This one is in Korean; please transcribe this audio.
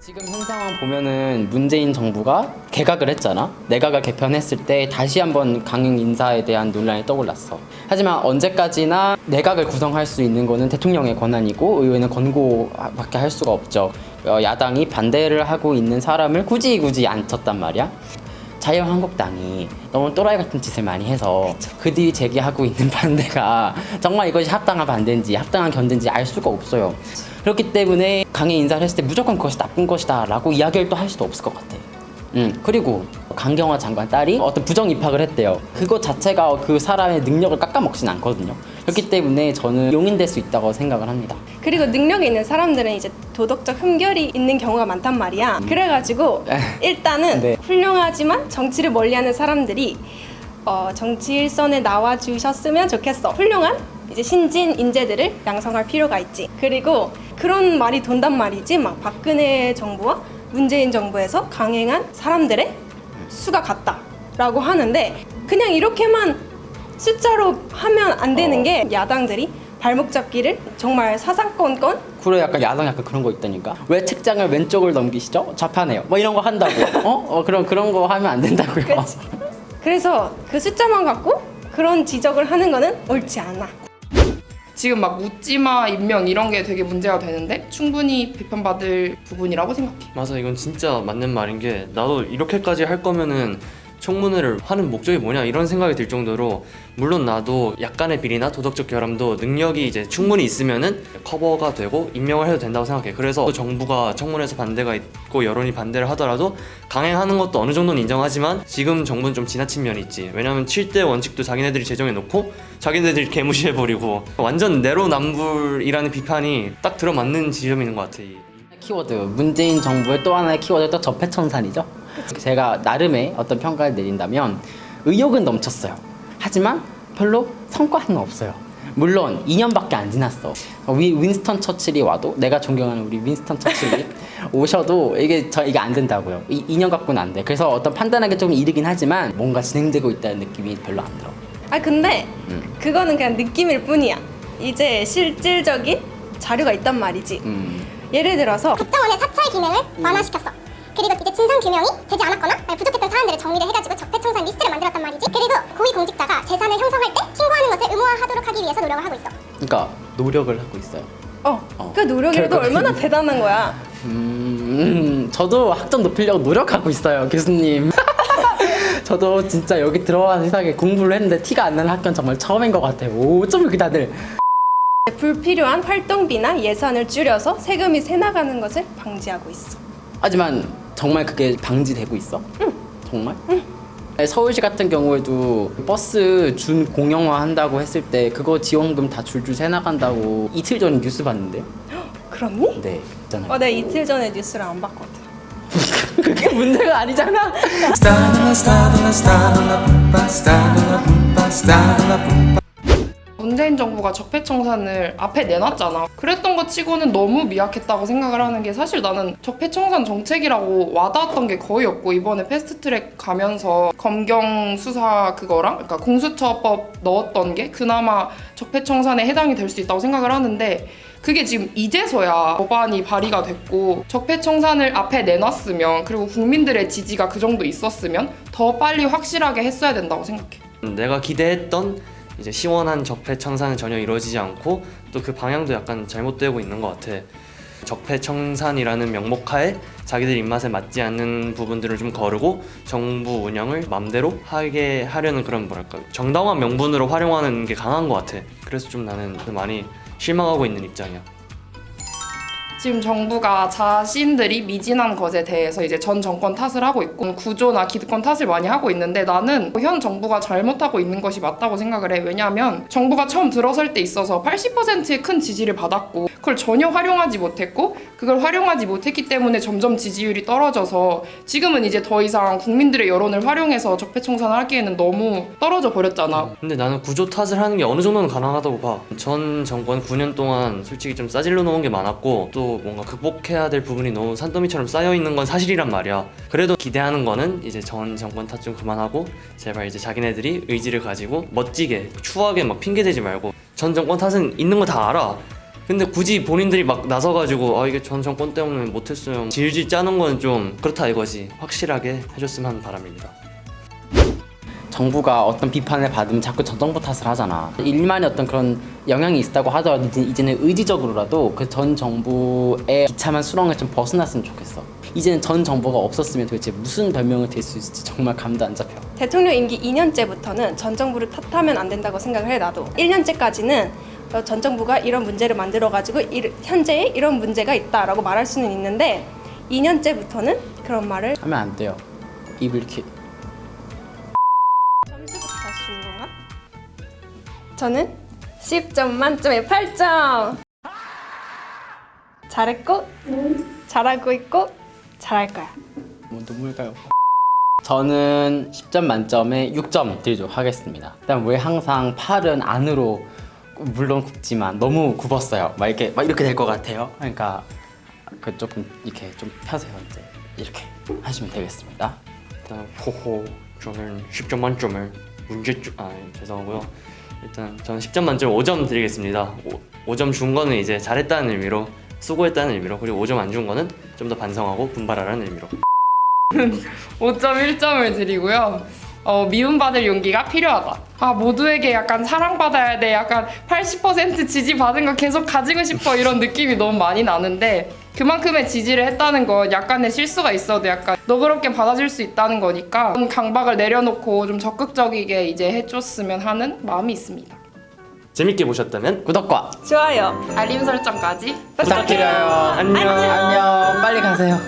지금 현 상황 보면은 문재인 정부가 개각을 했잖아. 내각을 개편했을 때 다시 한번 강행 인사에 대한 논란이 떠올랐어. 하지만 언제까지나 내각을 구성할 수 있는 거는 대통령의 권한이고 의회는 권고밖에 할 수가 없죠. 야당이 반대를 하고 있는 사람을 굳이 안 쳤단 말이야. 자유한국당이 너무 또라이 같은 짓을 많이 해서 그들이 제기하고 있는 반대가 정말 이것이 합당한 반대인지 합당한 견제인지 알 수가 없어요. 그렇기 때문에 강행 인사를 했을 때 무조건 그것이 나쁜 것이다 라고 이야기를 또 할 수도 없을 것 같아. 그리고 강경화 장관 딸이 어떤 부정 입학을 했대요. 그것 자체가 그 사람의 능력을 깎아먹진 않거든요. 그렇기 때문에 저는 용인될 수 있다고 생각을 합니다. 그리고 능력이 있는 사람들은 이제 도덕적 흠결이 있는 경우가 많단 말이야. 그래가지고 일단은 네. 훌륭하지만 정치를 멀리하는 사람들이 정치 일선에 나와주셨으면 좋겠어. 훌륭한 이제 신진 인재들을 양성할 필요가 있지. 그리고 그런 말이 돈단 말이지. 막 박근혜 정부와 문재인 정부에서 강행한 사람들의 수가 같다라고 하는데 그냥 이렇게만 숫자로 하면 안 되는 게 야당들이 발목 잡기를 정말 사사건건 그래 약간 그런 거 있다니까. 왜 책장을 왼쪽을 넘기시죠? 좌파네요. 뭐 이런 거 한다고. 그런 거 하면 안 된다고요. 그치? 그래서 그 숫자만 갖고 그런 지적을 하는 거는 옳지 않아. 지금 막 묻지마 임명 이런 게 되게 문제가 되는데 충분히 비판받을 부분이라고 생각해. 맞아, 이건 진짜 맞는 말인 게 나도 이렇게까지 할 거면은 청문회를 하는 목적이 뭐냐 이런 생각이 들 정도로, 물론 나도 약간의 비리나 도덕적 결함도 능력이 이제 충분히 있으면은 커버가 되고 임명을 해도 된다고 생각해. 그래서 또 정부가 청문회에서 반대가 있고 여론이 반대를 하더라도 강행하는 것도 어느 정도는 인정하지만 지금 정부는 좀 지나친 면이 있지. 왜냐면 7대 원칙도 자기네들이 제정해 놓고 자기네들이 개무시해버리고 완전 내로남불이라는 비판이 딱 들어맞는 지점이 있는 것 같아. 키워드 문재인 정부의 또 하나의 키워드가 또 적폐청산이죠. 제가 나름의 어떤 평가를 내린다면 의욕은 넘쳤어요. 하지만 별로 성과는 없어요. 물론 2년밖에 안 지났어. 윈스턴 처칠이 와도, 내가 존경하는 우리 윈스턴 처칠이 오셔도 이게 안 된다고요. 2년 갖고는 안 돼. 그래서 어떤 판단하기 조금 이르긴 하지만 뭔가 진행되고 있다는 느낌이 별로 안 들어. 근데 그거는 그냥 느낌일 뿐이야. 이제 실질적인 자료가 있단 말이지. 예를 들어서 국정원의 사찰 기능을 완화시켰어. 그리고 이제 진상 규명이 되지 않았거나 부족했던 사안들을 정리를 해가지고 적폐청산 리스트를 만들었단 말이지. 그리고 고위공직자가 재산을 형성할 때 신고하는 것을 의무화하도록 하기 위해서 노력을 하고 있어. 그러니까 노력을 하고 있어요. 그 노력이라도 결국에는. 얼마나 대단한 거야. 저도 학점 높이려고 노력하고 있어요, 교수님. 저도 진짜 여기 들어와서 세상에 공부를 했는데 티가 안 나는 학교는 정말 처음인 것 같아요. 어쩜 이렇게 다들. 불필요한 활동비나 예산을 줄여서 세금이 새나가는 것을 방지하고 있어. 하지만 정말 그게 방지되고 있어? 응. 정말? 응. 서울시 같은 경우에도 버스 준 공영화 한다고 했을 때 그거 지원금 다 줄줄 새나간다고 이틀 전에 뉴스 봤는데. 그렇니? 네, 있잖아요. 내가 이틀 전에 뉴스를 안 봤거든. 그게 문제가 아니잖아. 문재인 정부가 적폐청산을 앞에 내놨잖아. 그랬던 것 치고는 너무 미약했다고 생각을 하는 게, 사실 나는 적폐청산 정책이라고 와닿았던 게 거의 없고, 이번에 패스트트랙 가면서 검경 수사 그거랑 그러니까 공수처법 넣었던 게 그나마 적폐청산에 해당이 될 수 있다고 생각을 하는데, 그게 지금 이제서야 법안이 발의가 됐고 적폐청산을 앞에 내놨으면, 그리고 국민들의 지지가 그 정도 있었으면 더 빨리 확실하게 했어야 된다고 생각해. 내가 기대했던 이제 시원한 적폐청산은 전혀 이루어지지 않고 또 그 방향도 약간 잘못되고 있는 것 같아. 적폐청산이라는 명목하에 자기들 입맛에 맞지 않는 부분들을 좀 거르고 정부 운영을 맘대로 하게 하려는 그런 정당한 명분으로 활용하는 게 강한 것 같아. 그래서 좀 나는 많이 실망하고 있는 입장이야. 지금 정부가 자신들이 미진한 것에 대해서 이제 전 정권 탓을 하고 있고 구조나 기득권 탓을 많이 하고 있는데, 나는 현 정부가 잘못하고 있는 것이 맞다고 생각을 해. 왜냐하면 정부가 처음 들어설 때 있어서 80%의 큰 지지를 받았고 그걸 전혀 활용하지 못했고, 그걸 활용하지 못했기 때문에 점점 지지율이 떨어져서 지금은 이제 더 이상 국민들의 여론을 활용해서 적폐청산을 하기에는 너무 떨어져 버렸잖아. 근데 나는 구조 탓을 하는 게 어느 정도는 가능하다고 봐. 전 정권 9년 동안 솔직히 좀 싸질러 놓은 게 많았고 또 뭔가 극복해야 될 부분이 너무 산더미처럼 쌓여있는 건 사실이란 말이야. 그래도 기대하는 거는 이제 전 정권 탓 좀 그만하고 제발 이제 자기네들이 의지를 가지고 멋지게 추하게 막 핑계대지 말고, 전 정권 탓은 있는 거 다 알아. 근데 굳이 본인들이 막 나서가지고 이게 전 정권 때문에 못했어요 질질 짜는 건 좀 그렇다 이거지. 확실하게 해줬으면 하는 바람입니다. 정부가 어떤 비판을 받으면 자꾸 전 정부 탓을 하잖아. 일만의 어떤 그런 영향이 있다고 하더라도 이제는 의지적으로라도 그 전 정부의 비참한 수렁을 좀 벗어났으면 좋겠어. 이제는 전 정부가 없었으면 도대체 무슨 별명을 댈 수 있을지 정말 감도 안 잡혀. 대통령 임기 2년째부터는 전 정부를 탓하면 안 된다고 생각을 해. 나도 1년째까지는 전 정부가 이런 문제를 만들어가지고 현재에 이런 문제가 있다라고 말할 수는 있는데 2년째부터는 그런 말을 하면 안 돼요. 입을 키. 점수부터 다시 주는 건가? 저는 10점 만점에 8점. 잘했고 잘하고 있고 잘할 거야. 뭐 눈물가요. 저는 10점 만점에 6점 드리도록 하겠습니다. 일단 왜 항상 팔은 안으로 물론 굽지만 너무 굽었어요. 막 이렇게 될 것 같아요. 그러니까 그 조금 이렇게 좀 펴세요. 이제 이렇게 하시면 되겠습니다. 일단 호호 저는 10점 만점을 문제점 죄송하고요. 일단 저는 10점 만점에 5점 드리겠습니다. 5점 준 거는 이제 잘했다는 의미로 수고했다는 의미로 그리고 5점 안 준 거는 좀 더 반성하고 분발하라는 의미로 5.1점을 드리고요. 미움받을 용기가 필요하다. 모두에게 약간 사랑받아야 돼. 약간 80% 지지받은 거 계속 가지고 싶어 이런 느낌이 너무 많이 나는데 그만큼의 지지를 했다는 건 약간의 실수가 있어도 약간 너그럽게 받아줄 수 있다는 거니까 좀 강박을 내려놓고 좀 적극적이게 이제 해줬으면 하는 마음이 있습니다. 재밌게 보셨다면 구독과 좋아요. 알림 설정까지 부탁드려요. 안녕. 안녕. 빨리 가세요.